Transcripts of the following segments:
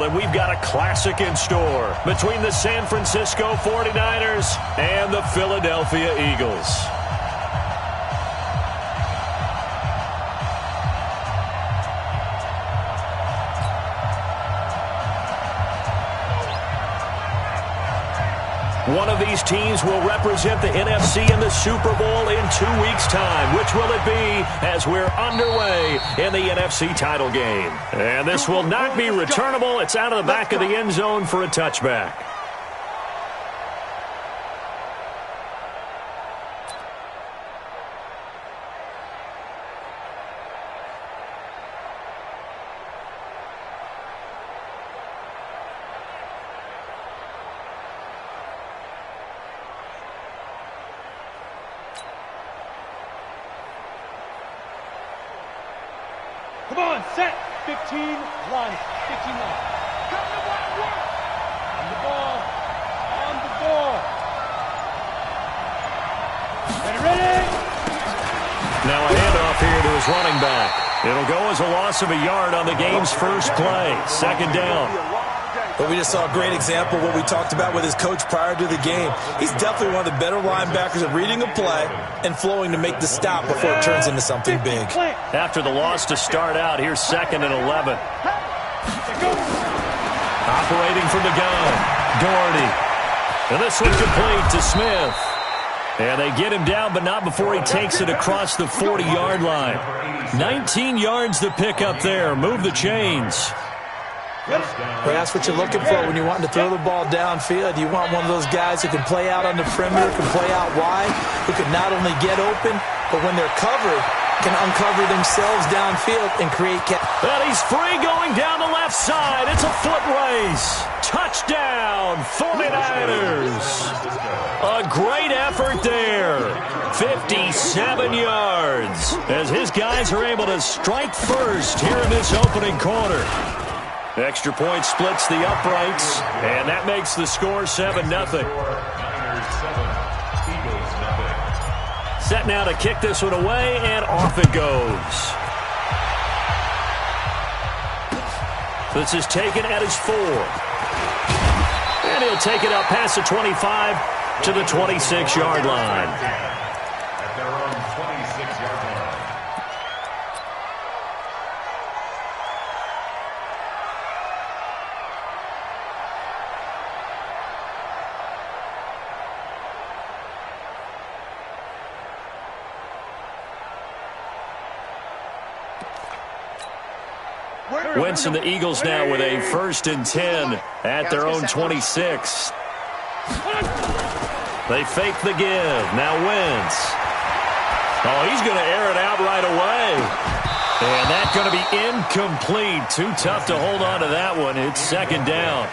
then we've got a classic in store between the San Francisco 49ers and the Philadelphia Eagles. One of these teams will represent the NFC in the Super Bowl in 2 weeks' time. Which will it be as we're underway in the NFC title game? And this will not be returnable. It's out of the back of the end zone for a touchback. Come on, set. 15, line. 15 line. Come to work. On the ball. On the ball. Ready? Now a handoff here to his running back. It'll go as a loss of a yard on the game's first play. Second down. Well, we just saw a great example of what we talked about with his coach prior to the game. He's definitely one of the better linebackers at reading a play and flowing to make the stop before it turns into something big. After the loss to start out, here's 2nd and 11. Operating from the gun, Doherty. And this one's complete to Smith. And they get him down, but not before he takes it across the 40-yard line. 19 yards to pick up there. Move the chains. Well, that's what you're looking for when you're wanting to throw the ball downfield. You want one of those guys who can play out on the perimeter, can play out wide, who can not only get open, but when they're covered, can uncover themselves downfield and create. And he's free going down the left side. It's a foot race. Touchdown, 49ers. A great effort there. 57 yards as his guys are able to strike first here in this opening quarter. Extra point splits the uprights, and that makes the score 7-0. Set now to kick this one away, and off it goes. This is taken at his 4. And he'll take it up past the 25 to the 26-yard line. At their own 26-yard line. Wentz and the Eagles now with a 1st and 10 at their own 26. They fake the give. Now Wentz. Oh, he's going to air it out right away. And that's going to be incomplete. Too tough to hold on to that one. It's 2nd down.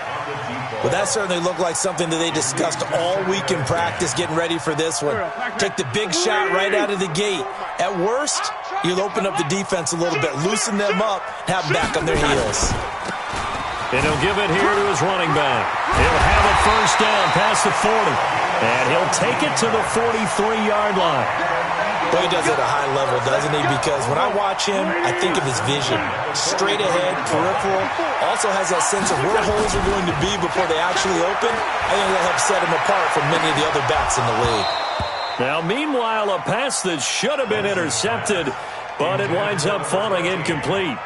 Well, that certainly looked like something that they discussed all week in practice getting ready for this one. Take the big shot right out of the gate. At worst, you'll open up the defense a little bit, loosen them up, have them back on their heels. And he'll give it here to his running back. He'll have a 1st down past the 40. And he'll take it to the 43-yard line. Well, he does it at a high level, doesn't he? Because when I watch him, I think of his vision. Straight ahead, peripheral. Also has that sense of where holes are going to be before they actually open. I think that'll help set him apart from many of the other backs in the league. Now, meanwhile, a pass that should have been intercepted, but it winds up falling incomplete.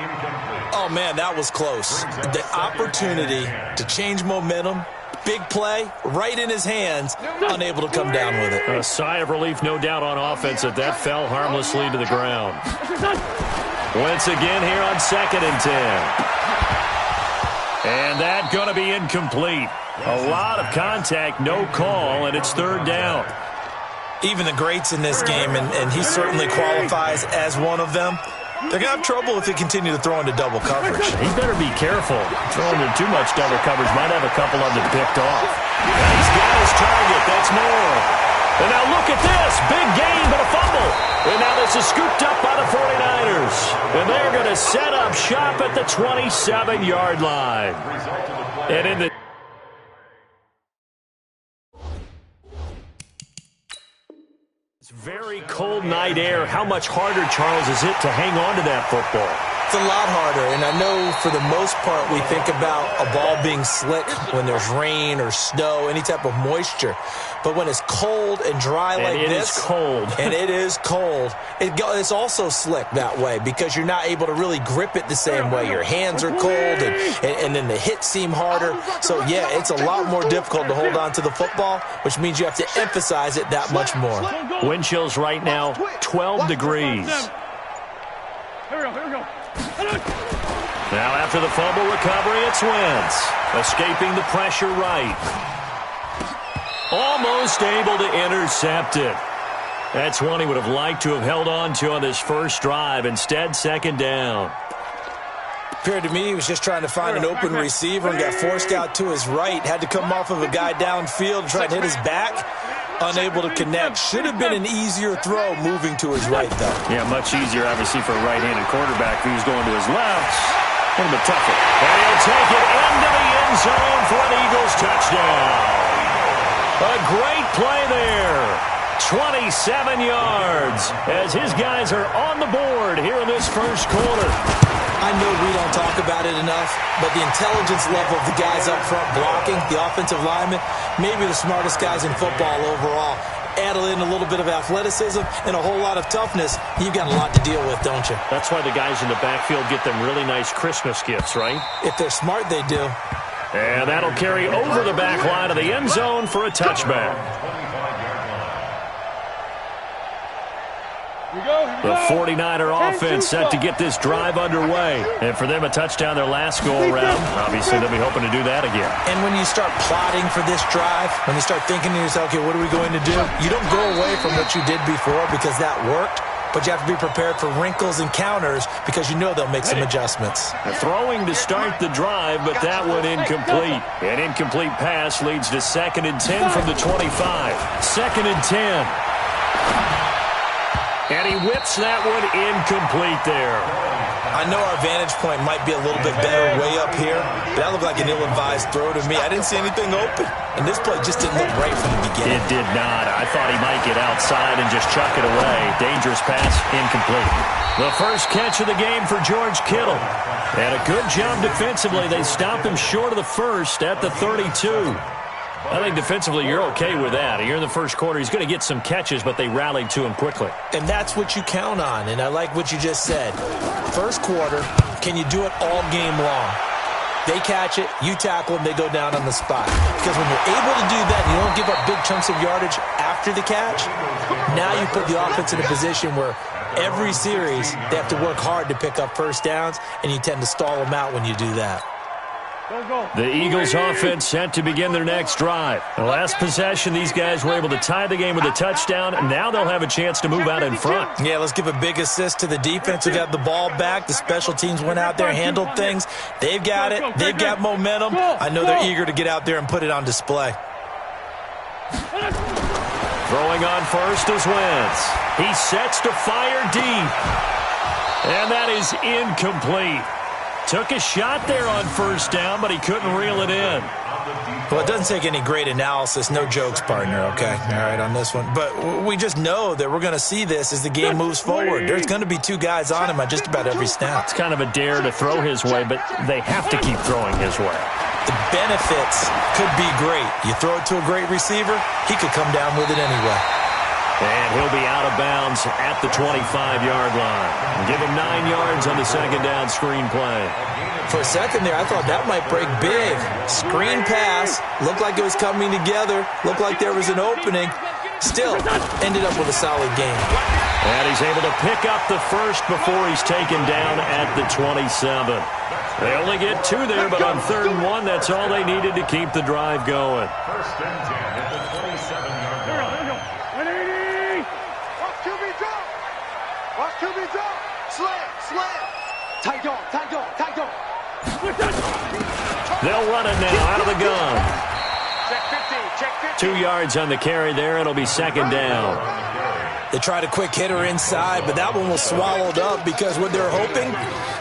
Oh, man, that was close. The opportunity to change momentum, big play, right in his hands, unable to come down with it. A sigh of relief, no doubt, on offense that fell harmlessly to the ground. Wentz again here on 2nd and 10. And that's going to be incomplete. A lot of contact, no call, and it's 3rd down. Even the greats in this game, and he certainly qualifies as one of them, they're going to have trouble if they continue to throw into double coverage. He better be careful. Throwing into too much double coverage might have a couple of them picked off. And he's got his target. That's more. And now look at this. Big gain, but a fumble. And now this is scooped up by the 49ers. And they're going to set up shop at the 27-yard line. And in the very cold night air, how much harder, Charles, is it to hang on to that football? It's a lot harder, and I know for the most part we think about a ball being slick when there's rain or snow, any type of moisture. But when it's cold and dry like this, it is cold. and it is cold, it's also slick that way because you're not able to really grip it the same way. Your hands are cold, and then the hits seem harder. So, yeah, it's a lot more difficult to hold on to the football, which means you have to emphasize it that much more. Wind chills right now, 12 degrees. Here we go. Now after the fumble recovery, it's Wentz. Escaping the pressure right. Almost able to intercept it. That's one he would have liked to have held on to on this first drive. Instead, second down. Appeared to me he was just trying to find an open receiver and got forced out to his right. Had to come off of a guy downfield, try to hit his back. Unable to connect. Should have been an easier throw moving to his right, though. Yeah, much easier, obviously, for a right-handed quarterback. If he was going to his left, a little bit tougher. And he'll take it into the end zone for an Eagles touchdown. A great play there. 27 yards as his guys are on the board here in this first quarter. I know we don't talk about it enough, but the intelligence level of the guys up front blocking, the offensive linemen, maybe the smartest guys in football overall. Add in a little bit of athleticism and a whole lot of toughness, you've got a lot to deal with, don't you? That's why the guys in the backfield get them really nice Christmas gifts, right? If they're smart, they do. And that'll carry over the back line of the end zone for a touchback. The 49er offense set to get this drive underway. And for them, a touchdown their last go-around. Obviously, they'll be hoping to do that again. And when you start plotting for this drive, when you start thinking to yourself, okay, what are we going to do? You don't go away from what you did before because that worked, but you have to be prepared for wrinkles and counters because you know they'll make some adjustments. Throwing to start the drive, but that one incomplete. An incomplete pass leads to 2nd and 10 from the 25. 2nd and 10. And he whips that one incomplete there. I know our vantage point might be a little bit better way up here, but that looked like an ill-advised throw to me. I didn't see anything open, and this play just didn't look right from the beginning. It did not. I thought he might get outside and just chuck it away. Dangerous pass, incomplete. The first catch of the game for George Kittle. And a good job defensively. They stopped him short of the first at the 32. I think defensively you're okay with that. Here in the first quarter, he's going to get some catches, but they rallied to him quickly. And that's what you count on, and I like what you just said. First quarter, can you do it all game long? They catch it, you tackle them, they go down on the spot. Because when you're able to do that, you don't give up big chunks of yardage after the catch, now you put the offense in a position where every series they have to work hard to pick up first downs, and you tend to stall them out when you do that. The Eagles offense set to begin their next drive. The last possession, these guys were able to tie the game with a touchdown, and now they'll have a chance to move out in front. Yeah, let's give a big assist to the defense who got the ball back. The special teams went out there, handled things. They've got it. They've got momentum. I know they're eager to get out there and put it on display. Throwing on first is Wentz. He sets to fire deep. And that is incomplete. Took a shot there on first down, but he couldn't reel it in. Well, it doesn't take any great analysis. No jokes, partner, okay? All right, on this one. But we just know that we're going to see this as the game moves forward. There's going to be two guys on him on just about every snap. It's kind of a dare to throw his way, but they have to keep throwing his way. The benefits could be great. You throw it to a great receiver, he could come down with it anyway. And he'll be out of bounds at the 25-yard line. Give him 9 yards on the second down screen play. For a second there, I thought that might break big. Screen pass, looked like it was coming together, looked like there was an opening. Still, ended up with a solid game. And he's able to pick up the first before he's taken down at the 27. They only get 2 there, but on 3rd and 1, that's all they needed to keep the drive going. 1st and 10 at the 27-yard line. Watch QB drop. Slam. Tight dog. They'll run it now out of the gun. Check 15. 2 yards on the carry there. It'll be second down. They tried a quick hitter inside, but that one was swallowed up because what they're hoping,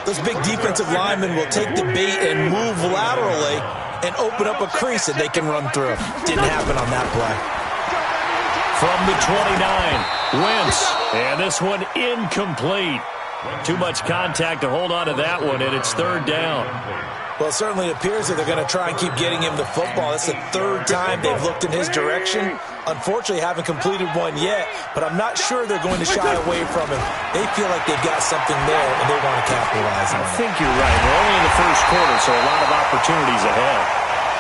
those big defensive linemen will take the bait and move laterally and open up a crease that they can run through. Didn't happen on that play. From the 29, Wentz. And this one incomplete. Too much contact to hold on to that one, and it's third down. Well, it certainly appears that they're going to try and keep getting him the football. It's the third time they've looked in his direction. Unfortunately, haven't completed one yet, but I'm not sure they're going to shy away from him. They feel like they've got something there, and they want to capitalize on it. I think you're right. We're only in the first quarter, so a lot of opportunities ahead.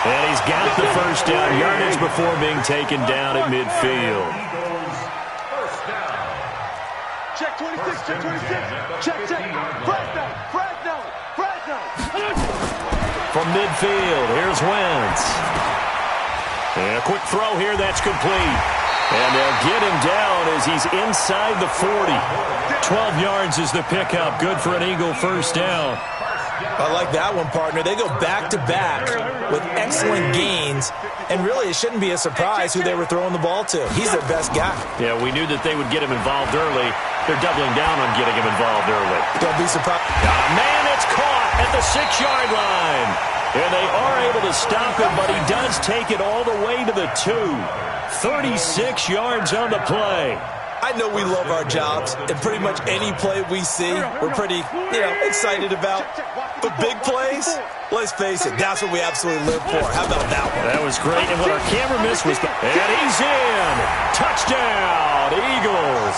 And he's got the first down yardage before being taken down at midfield. Check 26, check 26. Check. Fresno. From midfield, here's Wentz. And a quick throw here, that's complete. And they'll get him down as he's inside the 40. 12 yards is the pickup. Good for an Eagle first down. I like that one, partner. They go back-to-back with excellent gains, and really it shouldn't be a surprise who they were throwing the ball to. He's their best guy. Yeah, we knew that they would get him involved early. They're doubling down on getting him involved early. Don't be surprised. Man, it's caught at the 6-yard line. And they are able to stop him, but he does take it all the way to the 2. 36 yards on the play. I know we love our jobs, and pretty much any play we see, we're pretty, excited about. But big plays, let's face it, that's what we absolutely live for. How about that one? That was great, and what our camera missed was... And he's in! Touchdown, Eagles!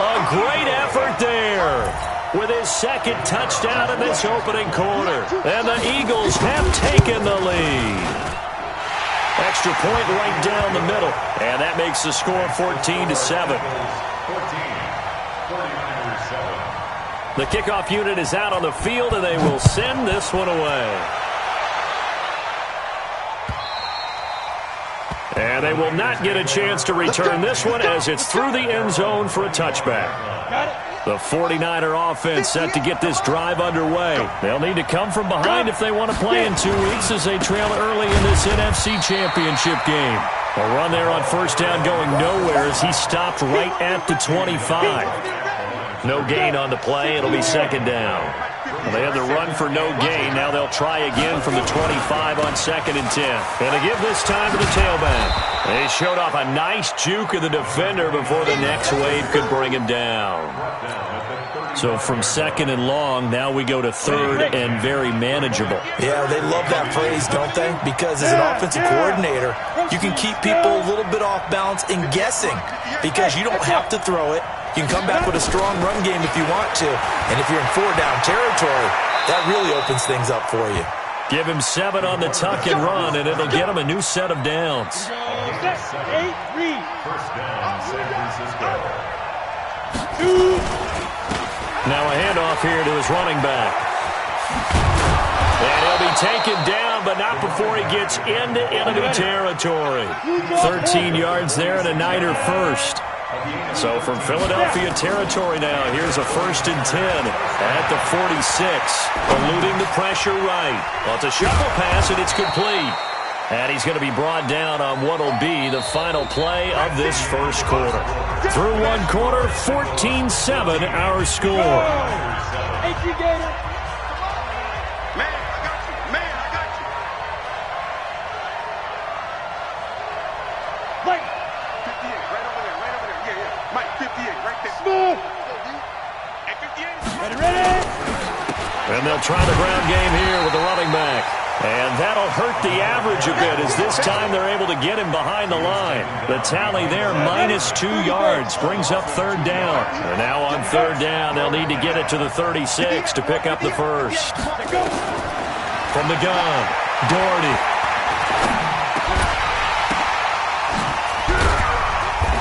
A great effort there with his second touchdown in this opening quarter. And the Eagles have taken the lead. Extra point right down the middle. And that makes the score 14-7. The kickoff unit is out on the field, and they will send this one away. And they will not get a chance to return this one as it's through the end zone for a touchback. The 49er offense set to get this drive underway. They'll need to come from behind if they want to play in 2 weeks as they trail early in this NFC Championship game. A run there on first down going nowhere as he stopped right at the 25. No gain on the play. It'll be second down. Well, they had the run for no gain. Now they'll try again from the 25 on 2nd and 10. And to give this time to the tailback. They showed off a nice juke of the defender before the next wave could bring him down. So from 2nd and long, now we go to 3rd and very manageable. Yeah, they love that phrase, don't they? Because as an offensive coordinator, you can keep people a little bit off balance and guessing because you don't have to throw it. You can come back with a strong run game if you want to. And if you're in 4-down territory, that really opens things up for you. Give him 7 on the tuck and run, and it'll get him a new set of downs. 8, read. First down, San Francisco. 2. Now a handoff here to his running back. And he'll be taken down, but not before he gets into enemy territory. 13 yards there and a Niner first. So from Philadelphia territory now, here's a 1st and 10 at the 46. Eluding the pressure right. Well, it's a shuffle pass, and it's complete. And he's going to be brought down on what will be the final play of this first quarter. Through one quarter, 14-7 our score. And they'll try the ground game here with the running back. And that'll hurt the average a bit as this time they're able to get him behind the line. The tally there, -2 yards, brings up 3rd down. And now on 3rd down, they'll need to get it to the 36 to pick up the first. From the gun, Doherty.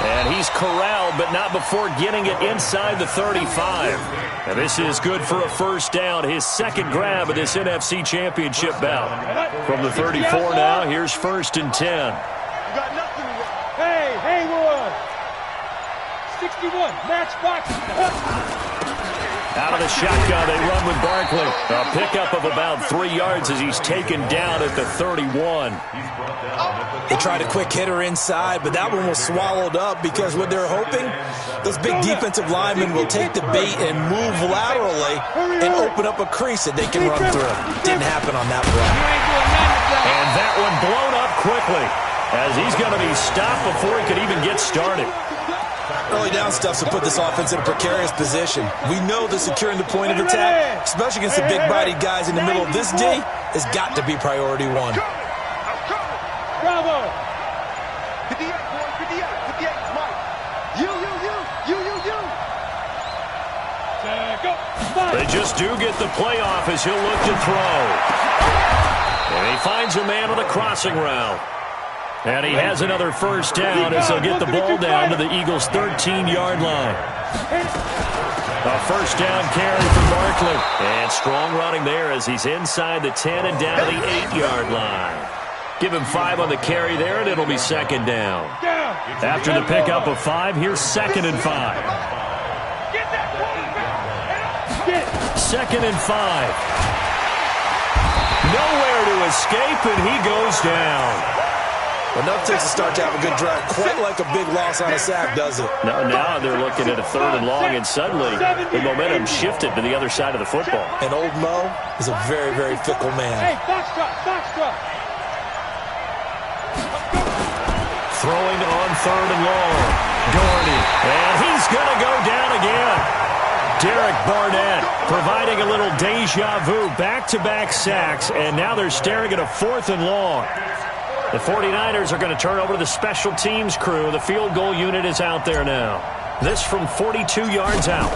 And he's corralled, but not before getting it inside the 35. And this is good for a first down, his second grab of this NFC Championship bout. From the 34 now, here's 1st and 10. You got nothing. Hey, Haywood. 61, matchbox. Out of the shotgun, they run with Barkley. A pickup of about 3 yards as he's taken down at the 31. They tried a quick hitter inside, but that one was swallowed up because what they're hoping, those big defensive linemen will take the bait and move laterally and open up a crease that they can run through. Didn't happen on that run. And that one blown up quickly as he's going to be stopped before he could even get started. Early down stuff will put this offense in a precarious position. We know that securing the point of attack, especially against the big-bodied guys in the middle of this D, has got to be priority one. Bravo! 58, boy, 58, Mike. You. They just do get the playoff as he'll look to throw. And he finds a man on the crossing route. And he has another first down as they'll get the ball down to the Eagles' 13-yard line. A first down carry for Barkley. And strong running there as he's inside the 10 and down to the 8-yard line. Give him 5 on the carry there, and it'll be second down. After the pickup of 5, here's 2nd and 5. Second and 5. Nowhere to escape, and he goes down. Enough takes to start to have a good drive. Quite like a big loss on a sack, does it? Now they're looking at a 3rd and long, and suddenly the momentum shifted to the other side of the football. And old Mo is a very, very fickle man. Hey, foxtrot. Throwing on 3rd and long. Gordy. And he's going to go down again. Derek Barnett providing a little deja vu. Back-to-back sacks, and now they're staring at a 4th and long. The 49ers are going to turn over to the special teams crew. The field goal unit is out there now. This from 42 yards out.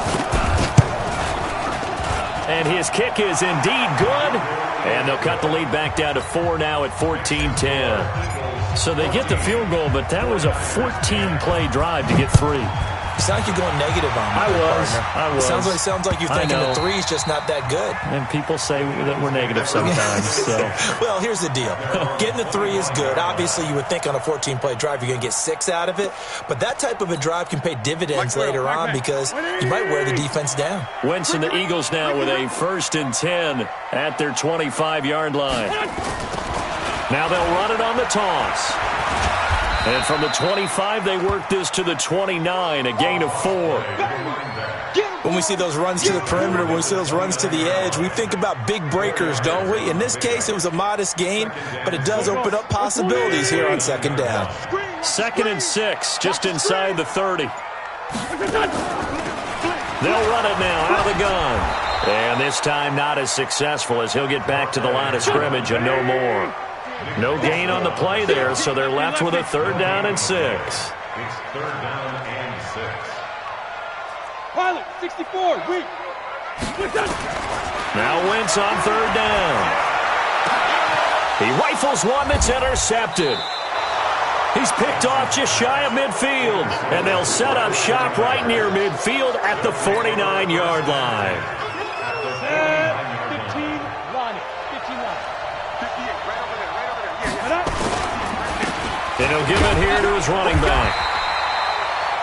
And his kick is indeed good. And they'll cut the lead back down to 4 now at 14-10. So they get the field goal, but that was a 14-play drive to get 3. You sound like you're going negative on me. I was. Sounds like you're thinking the 3's just not that good. And people say that we're negative sometimes. So. Well, here's the deal. Getting the 3 is good. Obviously, you would think on a 14-play drive you're going to get 6 out of it. But that type of a drive can pay dividends later on because you might wear the defense down. Wentz and the Eagles now with a 1st and 10 at their 25-yard line. Now they'll run it on the toss. And from the 25, they work this to the 29, a gain of 4. When we see those runs to the perimeter, when we see those runs to the edge, we think about big breakers, don't we? In this case, it was a modest gain, but it does open up possibilities here on 2nd down. 2nd and 6, just inside the 30. They'll run it now out of the gun. And this time not as successful as he'll get back to the line of scrimmage and no more. No gain on the play there, so they're left with a 3rd down and 6. It's 3rd down and 6. Pilot, 64, weak. Now Wentz on 3rd down. He rifles one that's intercepted. He's picked off just shy of midfield, and they'll set up shop right near midfield at the 49-yard line. 15, line it. 15 line. 58, right over there. And he'll give it here to his running back.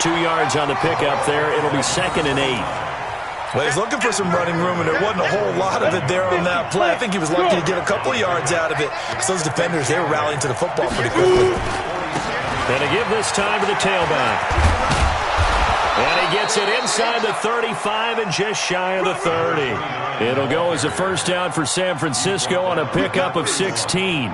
2 yards on the pickup there. It'll be 2nd and 8. Well, he's looking for some running room, and there wasn't a whole lot of it there on that play. I think he was lucky to get a couple of yards out of it. So those defenders, they were rallying to the football pretty quickly. And to give this time to the tailback. And he gets it inside the 35 and just shy of the 30. It'll go as a first down for San Francisco on a pickup of 16.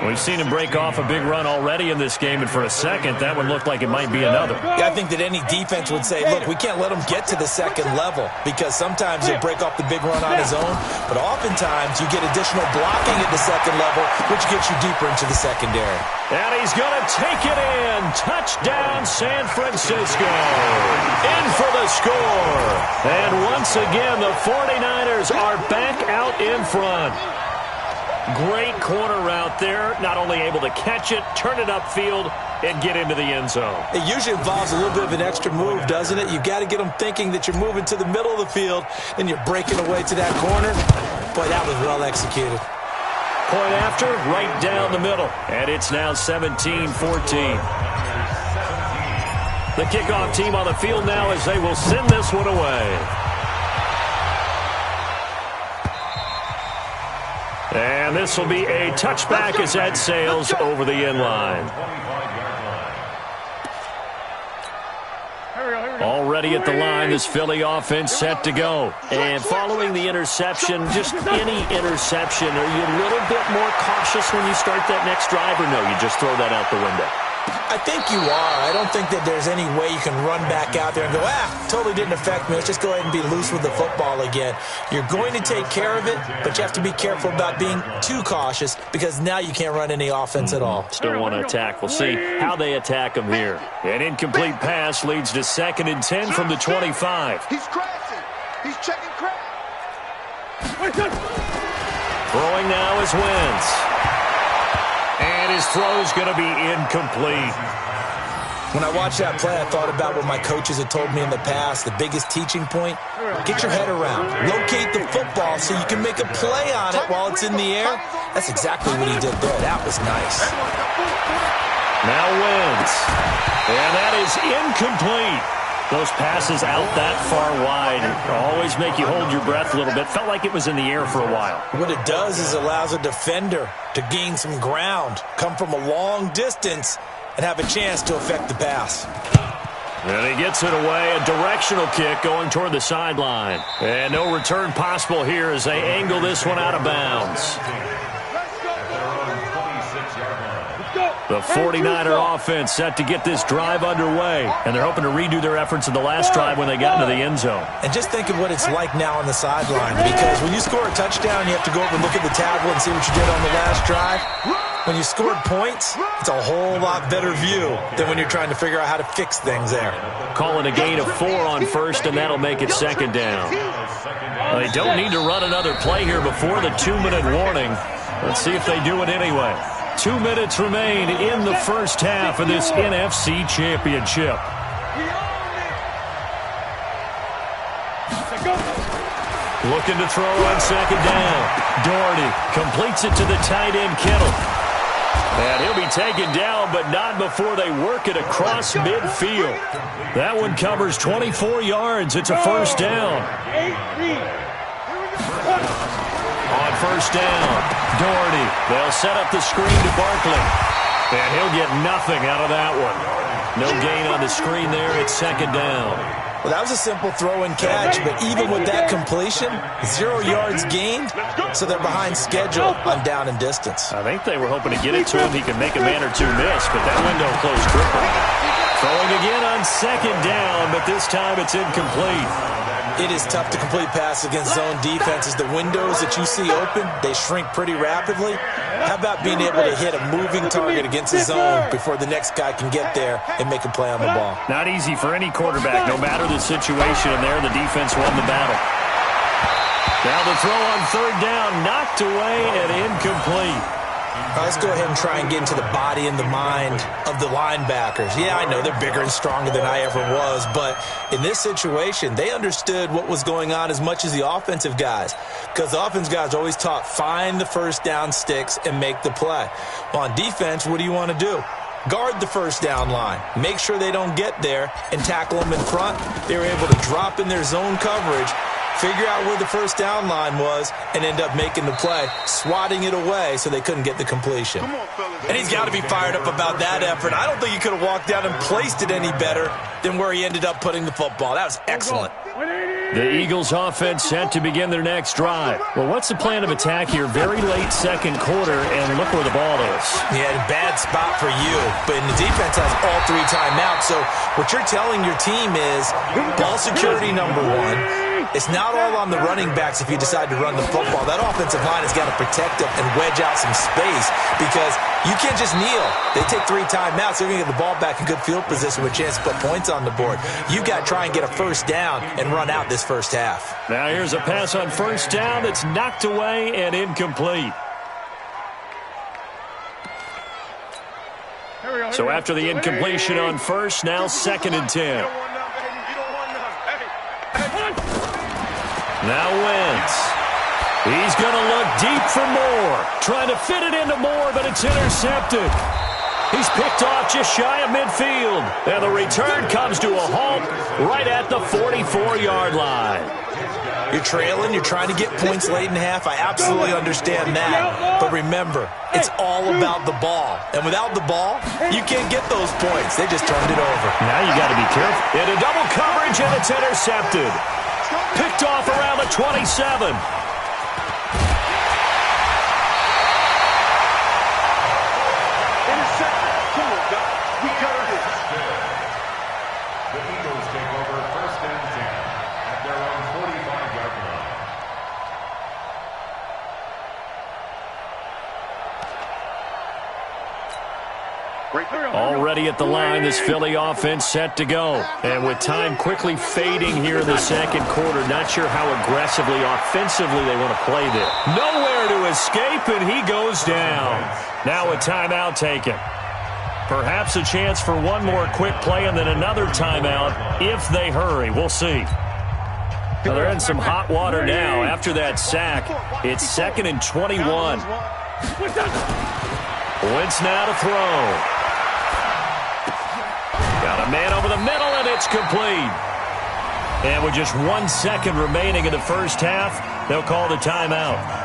We've seen him break off a big run already in this game, and for a second, that one looked like it might be another. Yeah, I think that any defense would say, look, we can't let him get to the 2nd level because sometimes he'll break off the big run on his own, but oftentimes you get additional blocking at the 2nd level, which gets you deeper into the secondary. And he's going to take it in. Touchdown, San Francisco. In for the score. And once again, the 49ers are back out in front. Great corner route there. Not only able to catch it, turn it upfield, and get into the end zone. It usually involves a little bit of an extra move, doesn't it? You've got to get them thinking that you're moving to the middle of the field, and you're breaking away to that corner. Boy, that was well executed. Point after, right down the middle. And it's now 17-14. The kickoff team on the field now as they will send this one away. And this will be a touchback as that sails over the end line. Already at the line, this Philly offense set to go. And following the interception, just any interception, are you a little bit more cautious when you start that next drive, or no, you just throw that out the window? I think you are. I don't think that there's any way you can run back out there and go, totally didn't affect me. Let's just go ahead and be loose with the football again. You're going to take care of it, but you have to be careful about being too cautious because now you can't run any offense at all. Still want to attack. We'll see how they attack him here. An incomplete pass leads to 2nd and 10 from the 25. He's crashing. He's checking crash. Throwing now is Wentz. And his throw's going to be incomplete. When I watched that play, I thought about what my coaches had told me in the past. The biggest teaching point, get your head around. Locate the football so you can make a play on it while it's in the air. That's exactly what he did there. That was nice. Now Wentz. And that is incomplete. Those passes out that far wide always make you hold your breath a little bit. Felt like it was in the air for a while. What it does is allows a defender to gain some ground, come from a long distance, and have a chance to affect the pass. And he gets it away. A directional kick going toward the sideline. And no return possible here as they angle this one out of bounds. The 49er offense set to get this drive underway. And they're hoping to redo their efforts in the last drive when they got into the end zone. And just think of what it's like now on the sideline. Because when you score a touchdown, you have to go over and look at the tablet and see what you did on the last drive. When you scored points, it's a whole lot better view than when you're trying to figure out how to fix things there. Calling a gain of 4 on first, and that'll make it 2nd down. They don't need to run another play here before the 2-minute warning. Let's see if they do it anyway. 2 minutes remain in the first half of this NFC Championship. Looking to throw on 2nd down. Doherty completes it to the tight end Kittle. And he'll be taken down, but not before they work it across midfield. That one covers 24 yards. It's a 1st down. On 1st down, Doherty. They'll set up the screen to Barkley. And he'll get nothing out of that one. No gain on the screen there. It's 2nd down. Well, that was a simple throw and catch, but even with that completion, 0 yards gained, so they're behind schedule on down and distance. I think they were hoping to get it to him. He could make a man or two miss, but that window closed quickly. Throwing again on 2nd down, but this time it's incomplete. It is tough to complete passes against zone defenses. The windows that you see open, they shrink pretty rapidly. How about being able to hit a moving target against the zone before the next guy can get there and make a play on the ball? Not easy for any quarterback, no matter the situation, and there the defense won the battle. Now the throw on 3rd down, knocked away and incomplete. Let's go ahead and try and get into the body and the mind of the linebackers. Yeah, I know they're bigger and stronger than I ever was, but in this situation, they understood what was going on as much as the offensive guys, because the offensive guys are always taught, find the 1st down sticks and make the play. Well, on defense, what do you want to do? Guard the 1st down line. Make sure they don't get there and tackle them in front. They were able to drop in their zone coverage, figure out where the 1st down line was, and end up making the play, swatting it away so they couldn't get the completion. And he's got to be fired up about that effort. I don't think he could have walked down and placed it any better than where he ended up putting the football. That was excellent. The Eagles offense set to begin their next drive. Well, what's the plan of attack here? Very late 2nd quarter, and look where the ball is. Yeah, a bad spot for you, but the defense has all 3 timeouts. So what you're telling your team is ball security number 1. It's not all on the running backs if you decide to run the football. That offensive line has got to protect them and wedge out some space because you can't just kneel. They take 3 timeouts. They're going to get the ball back in good field position with a chance to put points on the board. You got to try and get a 1st down and run out this 1st half. Now here's a pass on 1st down that's knocked away and incomplete. So after the incompletion on 1st, now 2nd and 10. Now Wentz. He's going to look deep for Moore. Trying to fit it into Moore, but it's intercepted. He's picked off just shy of midfield. And the return comes to a halt right at the 44-yard line. You're trailing. You're trying to get points late in half. I absolutely understand that. But remember, it's all about the ball. And without the ball, you can't get those points. They just turned it over. Now you got to be careful. Into double coverage, and it's intercepted. Picked off around the 27. Already at the line, this Philly offense set to go. And with time quickly fading here in the second quarter, not sure how aggressively, offensively they want to play there. Nowhere to escape, and he goes down. Now a timeout taken. Perhaps a chance for one more quick play and then another timeout if they hurry. We'll see. Well, they're in some hot water now after that sack. It's 2nd and 21. Wentz now to throw. Got a man over the middle, and it's complete. And with just 1 second remaining in the first half, they'll call the timeout.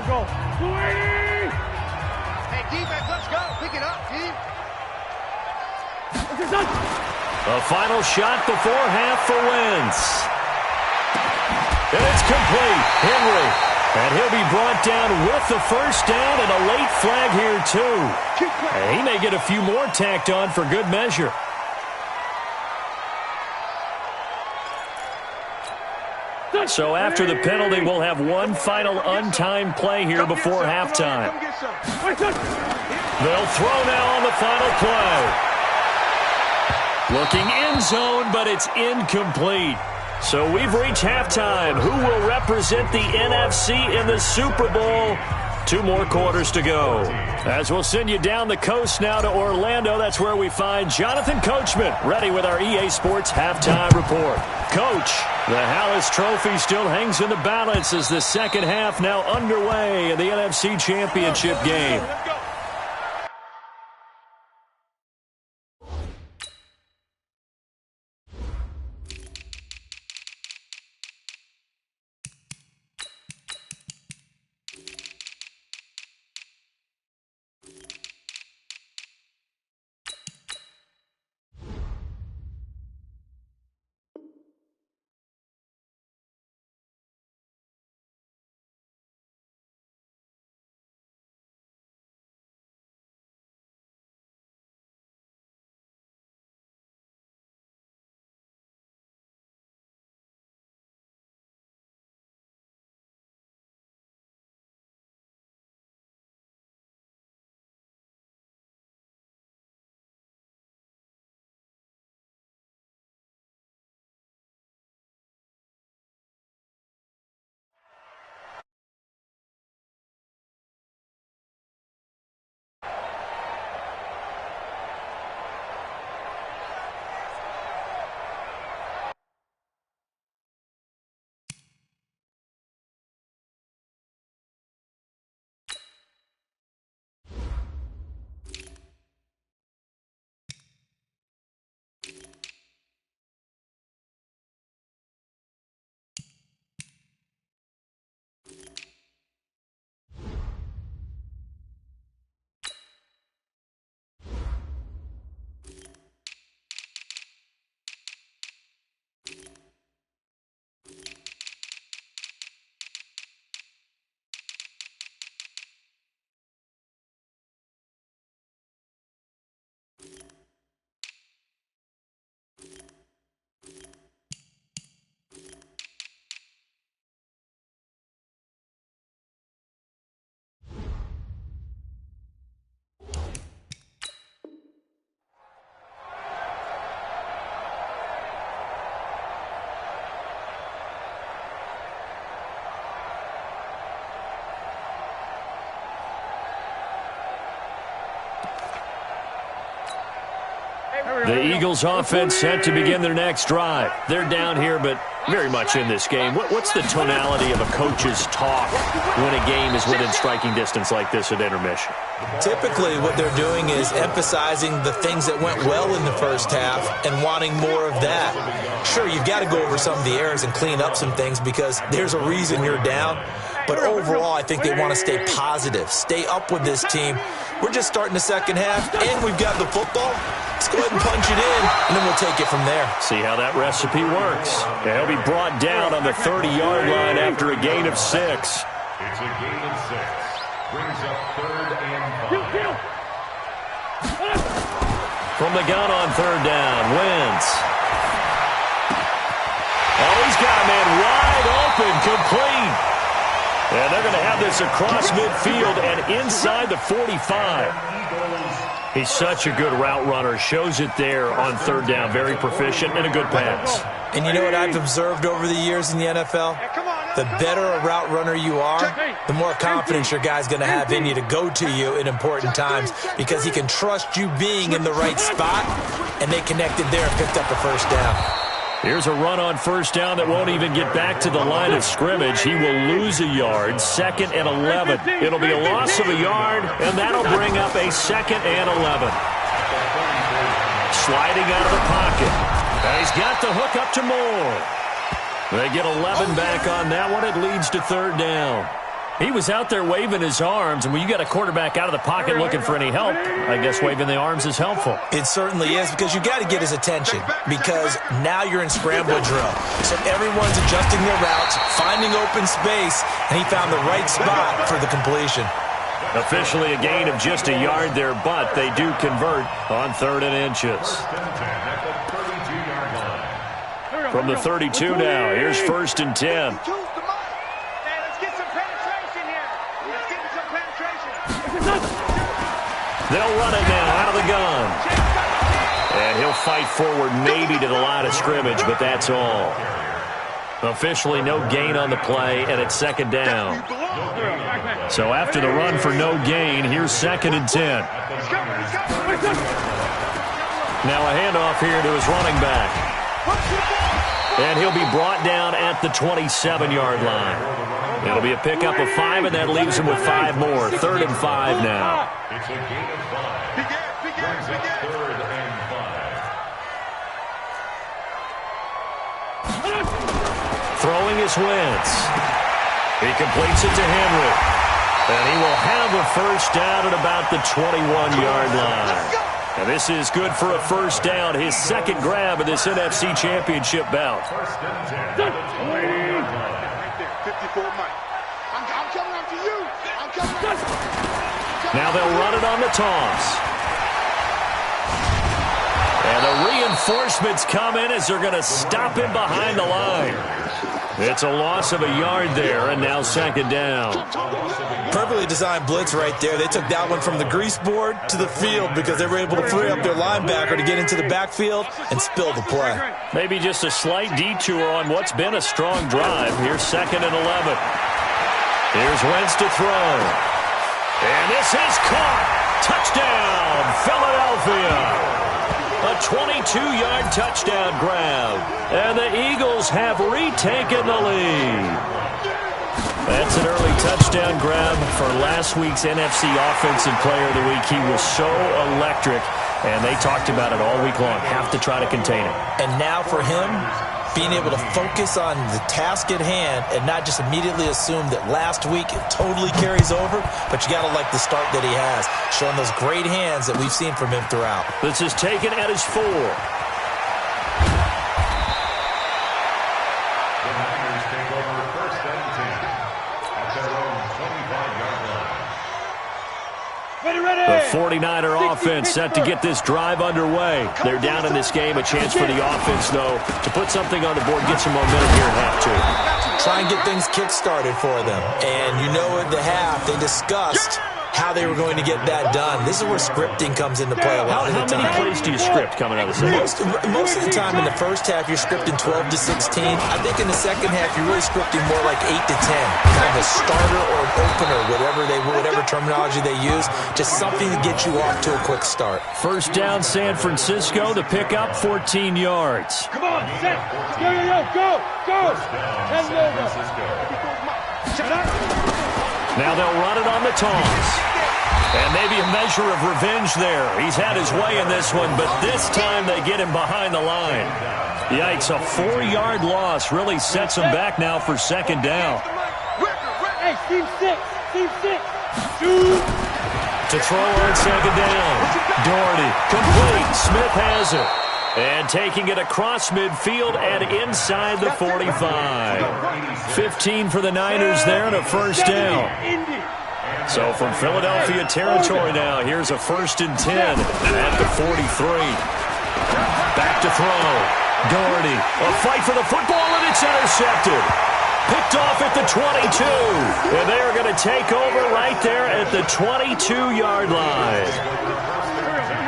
Go. Hey, defense, let's go. Pick it up, team. A final shot before half for Wentz. And it's complete. Henry. And he'll be brought down with the first down and a late flag here, too. And he may get a few more tacked on for good measure. So after the penalty, we'll have one final untimed play here before halftime. They'll throw now on the final play. Looking end zone, but it's incomplete. So we've reached halftime. Who will represent the NFC in the Super Bowl? 2 more quarters to go. As we'll send you down the coast now to Orlando, that's where we find Jonathan Coachman, ready with our EA Sports Halftime Report. Coach, the Hallis Trophy still hangs in the balance as the second half now underway in the NFC Championship game. The Eagles offense set to begin their next drive. They're down here, but very much in this game. What's the tonality of a coach's talk when a game is within striking distance like this at intermission? Typically, what they're doing is emphasizing the things that went well in the first half and wanting more of that. Sure, you've got to go over some of the errors and clean up some things because there's a reason you're down. But overall, I think they want to stay positive, stay up with this team. We're just starting the second half, and we've got the football. Let's go ahead and punch it in, and then we'll take it from there. See how that recipe works. And he'll be brought down on the 30-yard line after a gain of 6. It's a gain of 6. Brings up 3rd and 5. From the gun on 3rd down, Wentz. Oh, he's got a man wide open, complete. And they're going to have this across midfield and inside the 45. He's such a good route runner. Shows it there on third down. Very proficient and a good pass. And you know what I've observed over the years in the NFL? The better a route runner you are, the more confidence your guy's going to have in you to go to you in important times because he can trust you being in the right spot, and they connected there and picked up a first down. Here's a run on first down that won't even get back to the line of scrimmage. He will lose a yard, 2nd and 11. It'll be a loss of a yard, and that'll bring up a 2nd and 11. Sliding out of the pocket. And he's got the hook up to Moore. They get 11 back on that one. It leads to third down. He was out there waving his arms, and when you got a quarterback out of the pocket looking for any help, I guess waving the arms is helpful. It certainly is because you got to get his attention because now you're in scramble drill. So everyone's adjusting their routes, finding open space, and he found the right spot for the completion. Officially a gain of just a yard there, but they do convert on 3rd and inches. From the 32 now, here's 1st and 10. They'll run it now out of the gun. And he'll fight forward maybe to the line of scrimmage, but that's all. Officially no gain on the play, and it's 2nd down. So after the run for no gain, here's 2nd and 10. Now a handoff here to his running back. And he'll be brought down at the 27-yard line. It'll be a pickup of 5, and that leaves him with 5 more. 3rd and 5 now. It's a gain of 5. Brings up 3rd and 5. Throwing his Wentz. He completes it to Henry. And he will have a first down at about the 21-yard line. And this is good for a first down. His 2nd grab of this NFC Championship bout. 1st and 10. 54 Mike. I'm coming up to you. I'm coming up. Now they'll run it on the toss. And the reinforcements come in as they're going to stop him behind the line. It's a loss of a yard there, and now 2nd down. Perfectly designed blitz right there. They took that one from the grease board to the field because they were able to free up their linebacker to get into the backfield and spill the play. Maybe just a slight detour on what's been a strong drive. Here's 2nd and 11. Here's Wentz to throw. And this is caught. Touchdown, Philadelphia. A 22-yard touchdown grab. And the Eagles have retaken the lead. That's an early touchdown grab for last week's NFC Offensive Player of the Week. He was so electric, and they talked about it all week long. Have to try to contain him. And now for him, being able to focus on the task at hand and not just immediately assume that last week it totally carries over, but you got to like the start that he has, showing those great hands that we've seen from him throughout. This is taken at his 4. The 49er offense set to get this drive underway. They're down in this game. A chance for the offense, though, to put something on the board, get some momentum here in half 2. Try and get things kick-started for them. And you know at the half, they discussed how they were going to get that done. This is where scripting comes into play a lot of the time. How many plays do you script coming out of the second? Most of the time in the first half, you're scripting 12 to 16. I think in the second half, you're really scripting more like 8 to 10. Kind of a starter or an opener, whatever terminology they use. Just something to get you off to a quick start. First down, San Francisco. The pickup, 14 yards. Come on, set. Go. San Francisco. Now they'll run it on the toss. And maybe a measure of revenge there. He's had his way in this one, but this time they get him behind the line. Yikes, a 4-yard loss really sets him back now for 2nd down. Hey, team 6. To throw on 2nd down. Doherty, complete. Smith has it. And taking it across midfield and inside the 45. 15 for the Niners there and a first down. So from Philadelphia territory now, here's a 1st and 10 at the 43. Back to throw. Doherty, a fight for the football, and it's intercepted. Picked off at the 22. And they are going to take over right there at the 22-yard line.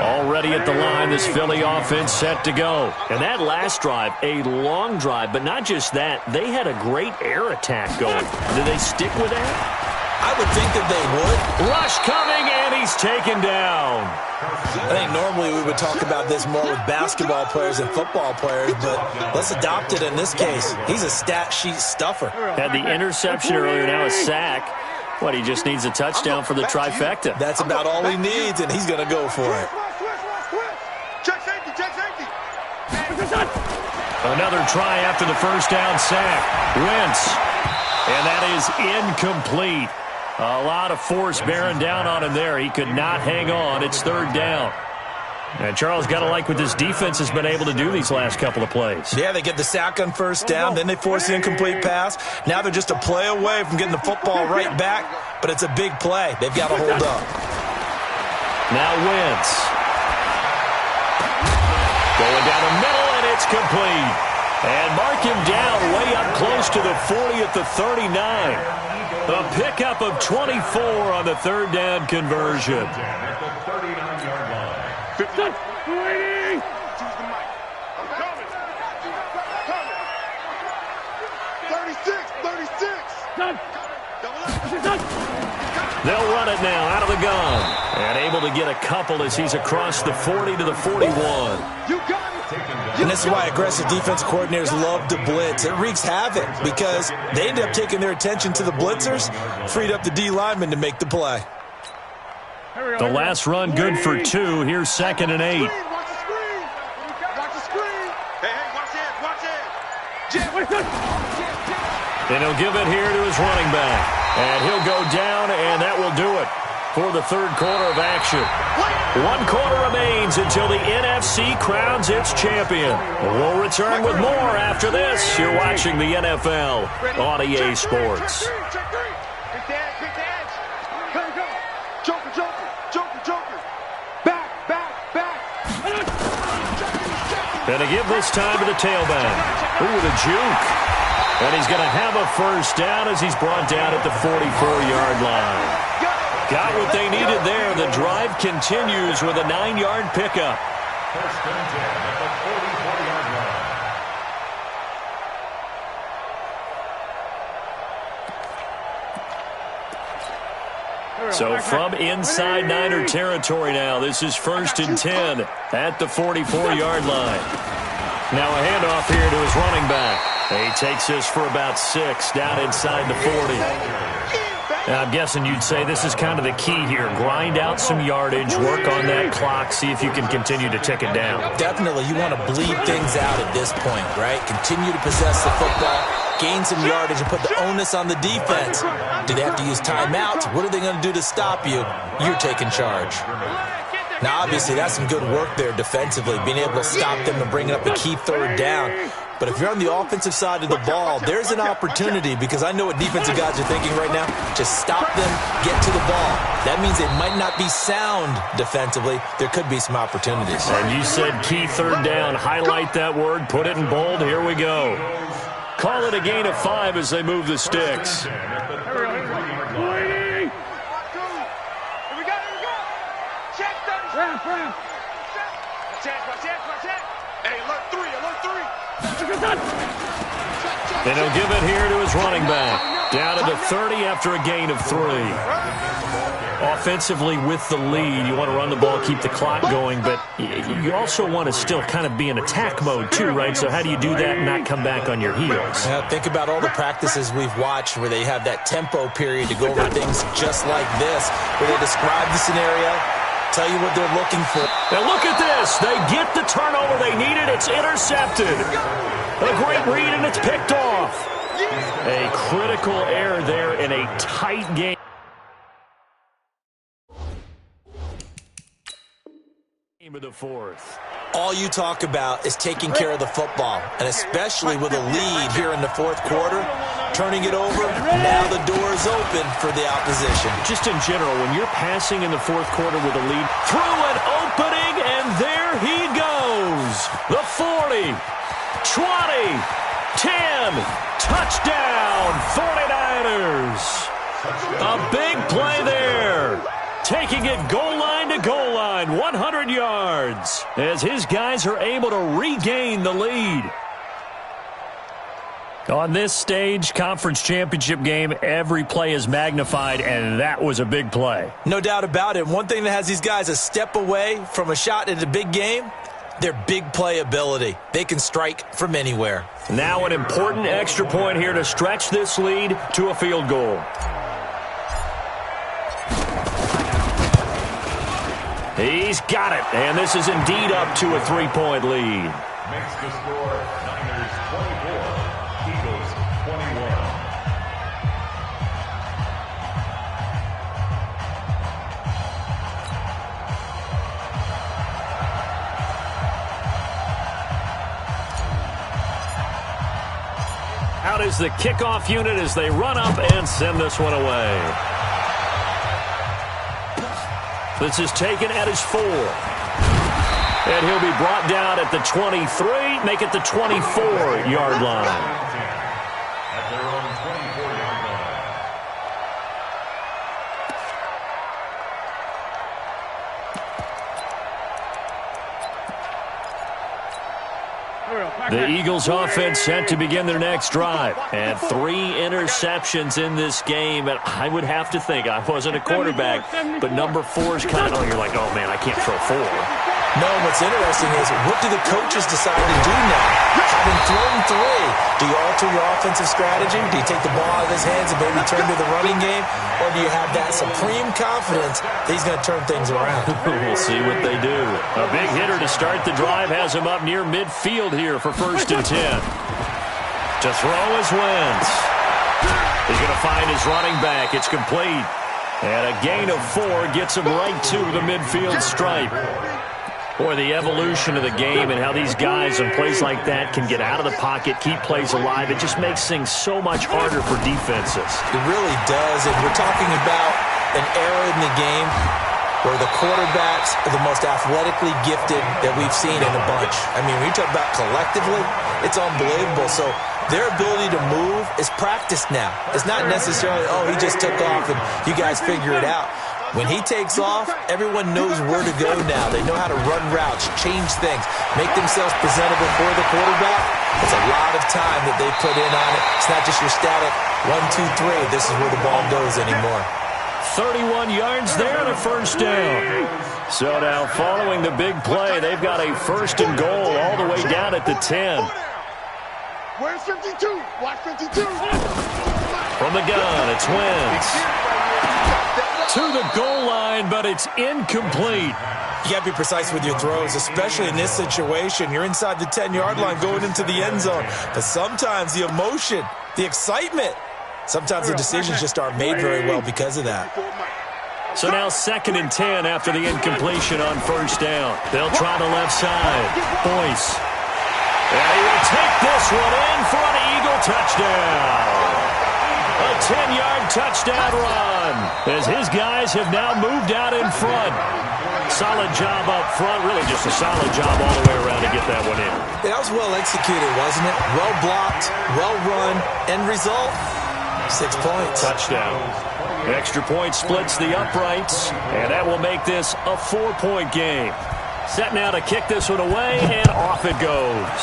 Already at the line, this Philly offense set to go. And that last drive, a long drive, but not just that. They had a great air attack going. Do they stick with that? I would think that they would. Rush coming, and he's taken down. I think normally we would talk about this more with basketball players and football players, but let's adopt it in this case. He's a stat sheet stuffer. Had the interception earlier, now a sack. What, he just needs a touchdown for the trifecta. That's about all he needs, and he's going to go for it. Check safety, check safety. Another try after the first down sack. Wentz. And that is incomplete. A lot of force bearing down on him there. He could not hang on. It's third down. And Charles, got to like what this defense has been able to do these last couple of plays. Yeah, they get the sack on first down, then they force the incomplete pass. Now they're just a play away from getting the football right back, but it's a big play. They've got to hold up. Now Wentz. Going down the middle, and it's complete. And mark him down way up close to the 40 at the 39. A pickup of 24 on the third down conversion. At the 39-yard line. 50. Waiting. Choose the mic. I'm coming. 36. Done. Double up. They'll run it now out of the gun. And able to get a couple as he's across the 40 to the 41. You got it. And this is why aggressive defense coordinators love to blitz. It wreaks havoc because they end up taking their attention to the blitzers, freed up the D lineman to make the play. The last run good for 2. Here's 2nd and 8. Watch the screen. Watch the screen. Hey, watch it. Watch it. And he'll give it here to his running back. And he'll go down, and that will do it for the third quarter of action. 1 quarter remains until the NFC crowns its champion. We'll return with more after this. You're watching the NFL on EA Sports. Check three. Big dance. Go. Joker. Back. And to give this time to the tailback. Ooh, the juke. And he's going to have a first down as he's brought down at the 44-yard line. Got what they needed there. The drive continues with a 9-yard pickup. First and 10 at the 44-yard line. So from inside Niner territory now, this is 1st and 10 at the 44-yard line. Now a handoff here to his running back. He takes this for about 6 down inside the 40. Now, I'm guessing you'd say this is kind of the key here. Grind out some yardage, work on that clock, see if you can continue to tick it down. Definitely, you want to bleed things out at this point, right? Continue to possess the football, gain some yardage, and put the onus on the defense. Do they have to use timeouts? What are they going to do to stop you? You're taking charge. Now, obviously, that's some good work there defensively, being able to stop them and bringing up a key third down. But if you're on the offensive side of the ball, there's an opportunity, because I know what defensive guys are thinking right now. Just stop them, get to the ball. That means they might not be sound defensively. There could be some opportunities. And you said key third down. Highlight that word, put it in bold. Here we go. Call it a gain of 5 as they move the sticks. And he'll give it here to his running back. Down to the 30 after a gain of 3. Offensively with the lead, you want to run the ball, keep the clock going, but you also want to still kind of be in attack mode too, right? So how do you do that and not come back on your heels? Think about all the practices we've watched where they have that tempo period to go over things just like this, where they describe the scenario, tell you what they're looking for. Now look at this. They get the turnover they needed. It's intercepted. A great read, and it's picked off. A critical error there in a tight game. Of the 4th. All you talk about is taking care of the football, and especially with a lead here in the 4th quarter, turning it over, now the door is open for the opposition. Just in general, when you're passing in the 4th quarter with a lead, through an opening, and there he goes. The 40. 20, 10, touchdown, 49ers. A big play there. Taking it goal line to goal line, 100 yards, as his guys are able to regain the lead. On this stage, conference championship game, every play is magnified, and that was a big play. No doubt about it. One thing that has these guys a step away from a shot at a big game, their big play ability. They can strike from anywhere. Now an important extra point here to stretch this lead to a field goal. He's got it, and this is indeed up to a 3-point lead. Makes the score Niners 24, Eagles 21. Out is the kickoff unit as they run up and send this one away. This is taken at his 4. And he'll be brought down at the 23, make it the 24-yard line. At their own 24-yard line. The Eagles offense set to begin their next drive. And 3 interceptions in this game. And I would have to think, I wasn't a quarterback, but number 4 is kind of, you're like, oh, man, I can't throw 4. No, what's interesting is what do the coaches decide to do now? Having thrown 3, do you alter your offensive strategy? Do you take the ball out of his hands and maybe turn to the running game? Or do you have that supreme confidence that he's going to turn things around? We'll see what they do. A big hitter to start the drive has him up near midfield here for 1st and 10. To throw is Wentz. He's going to find his running back. It's complete. And a gain of 4 gets him right to the midfield stripe. Boy, the evolution of the game and how these guys in plays like that can get out of the pocket, keep plays alive, it just makes things so much harder for defenses. It really does, and we're talking about an era in the game where the quarterbacks are the most athletically gifted that we've seen in a bunch. I mean, when you talk about collectively, it's unbelievable. So their ability to move is practiced now. It's not necessarily, oh, he just took off and you guys figure it out. When he takes off, everyone knows where to go now. They know how to run routes, change things, make themselves presentable for the quarterback. It's a lot of time that they put in on it. It's not just your static 1, 2, 3. This is where the ball goes anymore. 31 yards there and a 1st down. So now following the big play, they've got a 1st and goal all the way down at the 10. Where's 52? Watch 52. From the gun, it's Wentz. To the goal line, but it's incomplete. You got to be precise with your throws, especially in this situation. You're inside the 10-yard line going into the end zone. But sometimes the emotion, the excitement, sometimes the decisions just aren't made very well because of that. So now 2nd and 10 after the incompletion on 1st down. They'll try the left side. Boyce. And he will take this one in for an Eagle touchdown. A 10-yard touchdown run as his guys have now moved out in front. Solid job up front, really just a solid job all the way around to get that one in. That was well executed, wasn't it? Well blocked, well run, end result, 6 points. Touchdown. Extra point splits the uprights, and that will make this a 4-point game. Set now to kick this one away, and off it goes.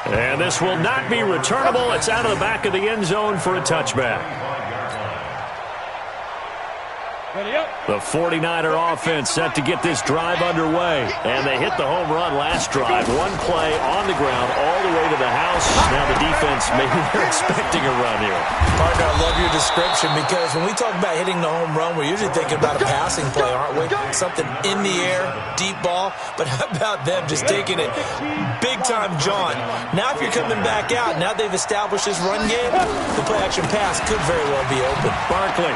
And this will not be returnable. It's out of the back of the end zone for a touchback. The 49er offense set to get this drive underway. And they hit the home run last drive. One play on the ground all the way to the house. Now the defense, maybe they're expecting a run here. Partner, I love your description because when we talk about hitting the home run, we're usually thinking about a passing play, aren't we? Something in the air, deep ball. But how about them just taking it big-time jaunt? Now if you're coming back out, now they've established this run game, the play-action pass could very well be open. Barkley.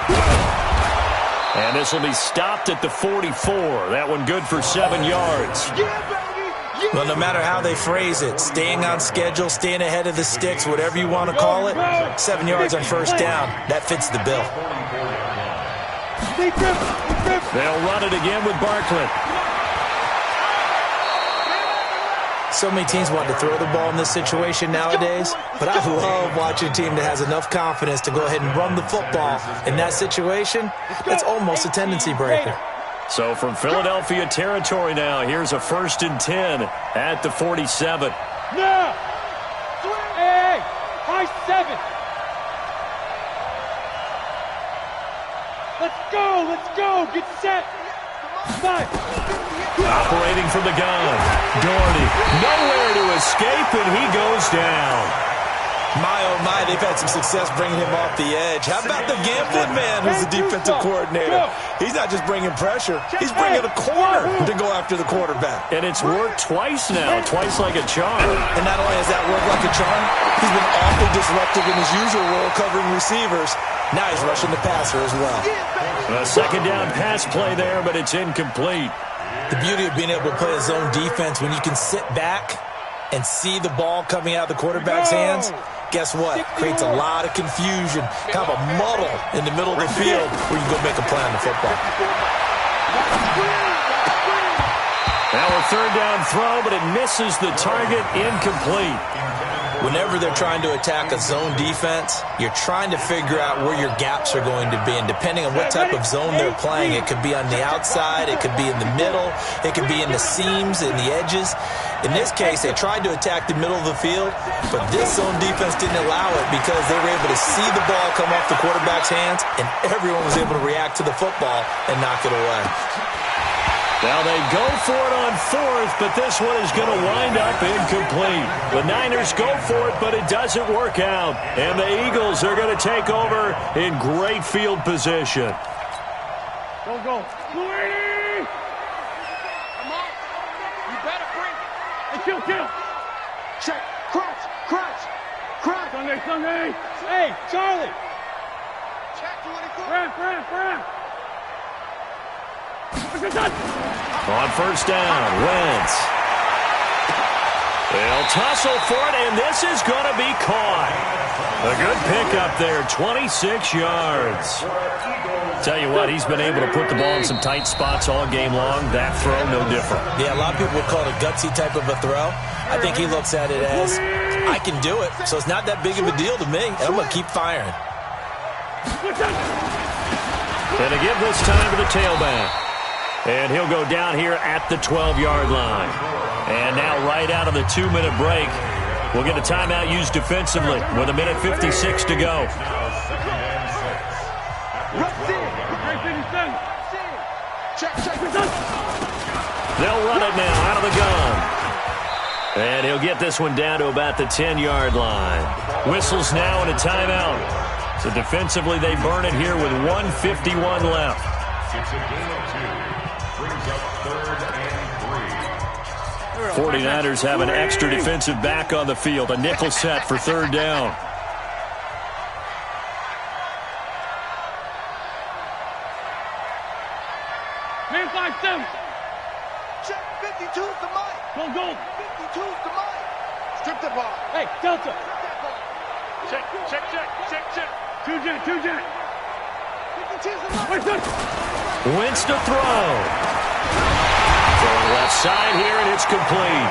And this will be stopped at the 44. That one good for 7 yards. Well, no matter how they phrase it, staying on schedule, staying ahead of the sticks, whatever you want to call it, 7 yards on 1st down, that fits the bill. They'll run it again with Barkley. So many teams want to throw the ball in this situation nowadays, but I love watching a team that has enough confidence to go ahead and run the football. In that situation, that's almost a tendency breaker. So from Philadelphia territory now, here's a 1st and 10 at the 47. Now! Hey, high 7. Let's go, get set. 5. Operating from the gun, Doherty, nowhere to escape, and he goes down. My, oh my, they've had some success bringing him off the edge. How about the gambling man who's the defensive coordinator? He's not just bringing pressure, he's bringing a corner to go after the quarterback. And it's worked twice now, twice like a charm. And not only has that worked like a charm, he's been awfully disruptive in his usual role covering receivers. Now he's rushing the passer as well. A 2nd down pass play there, but it's incomplete. The beauty of being able to play a zone defense when you can sit back and see the ball coming out of the quarterback's hands, guess what? Creates a lot of confusion, kind of a muddle in the middle of the field where you can go make a play on the football. Now a 3rd down throw, but it misses the target, incomplete. Whenever they're trying to attack a zone defense, you're trying to figure out where your gaps are going to be. And depending on what type of zone they're playing, it could be on the outside, it could be in the middle, it could be in the seams, in the edges. In this case, they tried to attack the middle of the field, but this zone defense didn't allow it because they were able to see the ball come off the quarterback's hands, and everyone was able to react to the football and knock it away. Now they go for it on 4th, but this one is going to wind up incomplete. The Niners go for it, but it doesn't work out. And the Eagles are going to take over in great field position. Go. Louis! Come on. You better bring it. Hey, kill. Check. Crunch. Sunday. Hey, Charlie. Check 24. Brad. On 1st down, Wentz. They'll tussle for it, and this is going to be caught. A good pickup there, 26 yards. Tell you what, he's been able to put the ball in some tight spots all game long. That throw, no different. Yeah, a lot of people would call it a gutsy type of a throw. I think he looks at it as, I can do it, so it's not that big of a deal to me, and I'm going to keep firing. And to give this time to the tailback. And he'll go down here at the 12-yard line. And now right out of the 2-minute break, we'll get a timeout used defensively with 1:56 to go. They'll run it now out of the gun. And he'll get this one down to about the 10-yard line. Whistles now and a timeout. So defensively, they burn it here with 1:51 left. It's a game of 2. Brings up 3rd and 3. 49ers have an extra defensive back on the field. A nickel set for 3rd down. Man 5-7. Check 52's the mic. Go. 52's the mic. Strip the ball. Hey, Delta. Check. 2 jet. 52's the mic. Wentz to throw. Throwing left side here, and it's complete.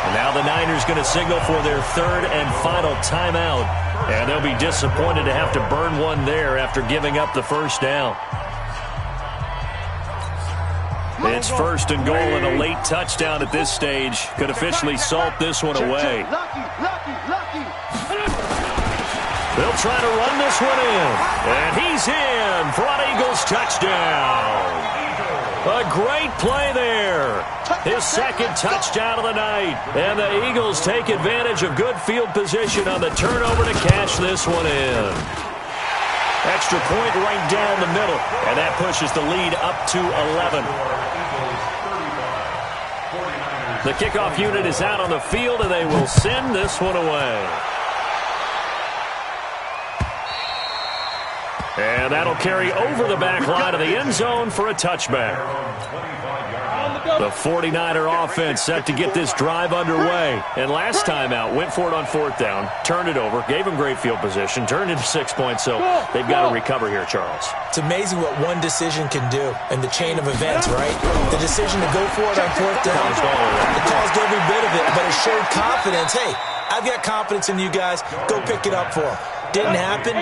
And now the Niners going to signal for their 3rd and final timeout. And they'll be disappointed to have to burn one there after giving up the 1st down. It's 1st and goal, and a late touchdown at this stage could officially salt this one away. Lucky. They'll try to run this one in. And he's in for an Eagles touchdown. A great play there. His 2nd touchdown of the night. And the Eagles take advantage of good field position on the turnover to cash this one in. Extra point right down the middle. And that pushes the lead up to 11. The kickoff unit is out on the field, and they will send this one away. And that'll carry over the back line of the end zone for a touchback. On the go. The 49er offense set to get this drive underway. And last time out, went for it on fourth down, turned it over, gave them great field position, turned into 6 points, so they've got to recover here, Charles. It's amazing what one decision can do in the chain of events, right? The decision to go for it on fourth down, it caused every bit of it, but it showed confidence. Hey, I've got confidence in you guys. Go pick it up for them. Didn't happen.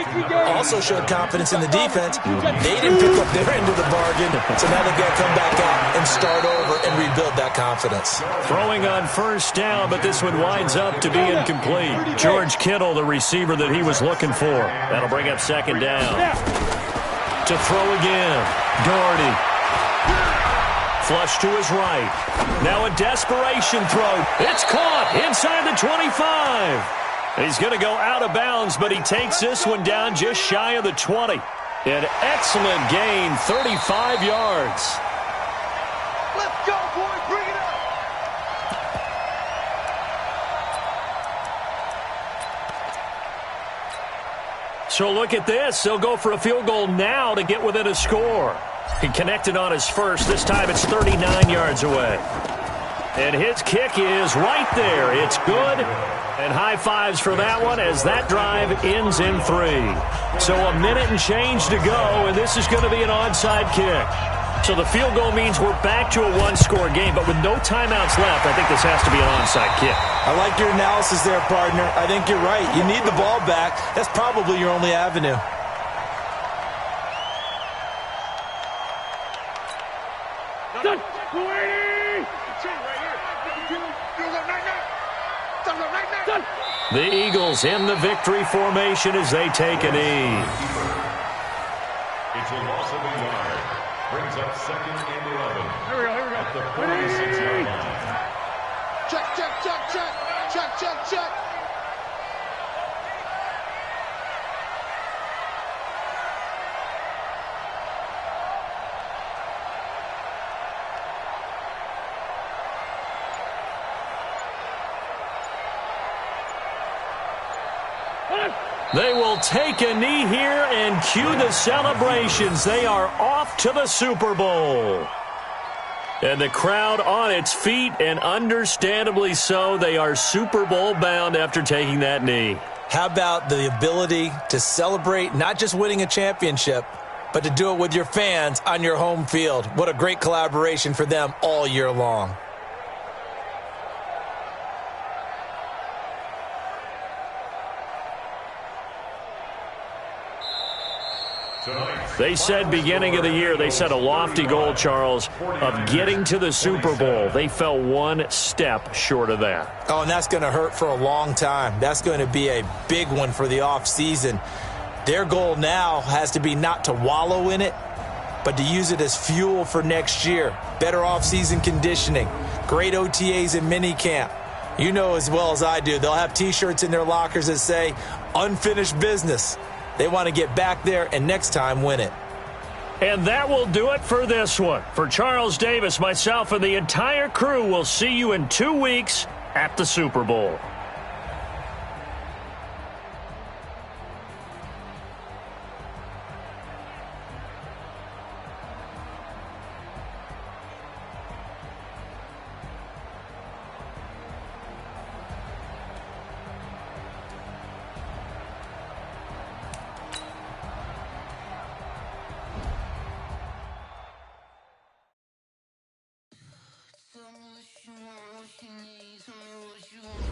Also showed confidence in the defense. They didn't pick up their end of the bargain, so now they've got to come back out and start over and rebuild that confidence. Throwing on first down, but this one winds up to be incomplete. George Kittle, the receiver that he was looking for. That'll bring up second down. To throw again. Doherty. Flush to his right. Now a desperation throw. It's caught inside the 25. He's going to go out of bounds, but he takes this one down just shy of the 20. An excellent gain, 35 yards. Let's go, boy. Bring it up. So look at this. They'll go for a field goal now to get within a score. He connected on his first. This time it's 39 yards away. And his kick is right there. It's good. And high fives for that one as that drive ends in 3. So a minute and change to go, and this is going to be an onside kick. So the field goal means we're back to a one-score game, but with no timeouts left, I think this has to be an onside kick. I like your analysis there, partner. I think you're right. You need the ball back. That's probably your only avenue. Done. 280. Done. The Eagles in the victory formation as they take a knee. It's a loss of a yard. Brings up second and 11. Here we go. At the 46-yard line. Check. They will take a knee here and cue the celebrations. They are off to the Super Bowl. And the crowd on its feet, and understandably so. They are Super Bowl bound after taking that knee. How about the ability to celebrate not just winning a championship, but to do it with your fans on your home field? What a great collaboration for them all year long. They said beginning of the year, they set a lofty goal, Charles, of getting to the Super Bowl. They fell one step short of that. Oh, and that's going to hurt for a long time. That's going to be a big one for the offseason. Their goal now has to be not to wallow in it, but to use it as fuel for next year. Better offseason conditioning, great OTAs and minicamp. You know as well as I do, they'll have T-shirts in their lockers that say, unfinished business. They want to get back there and next time win it. And that will do it for this one. For Charles Davis, myself, and the entire crew, we'll see you in 2 weeks at the Super Bowl. Tell me what you want, what you need, tell me what you want.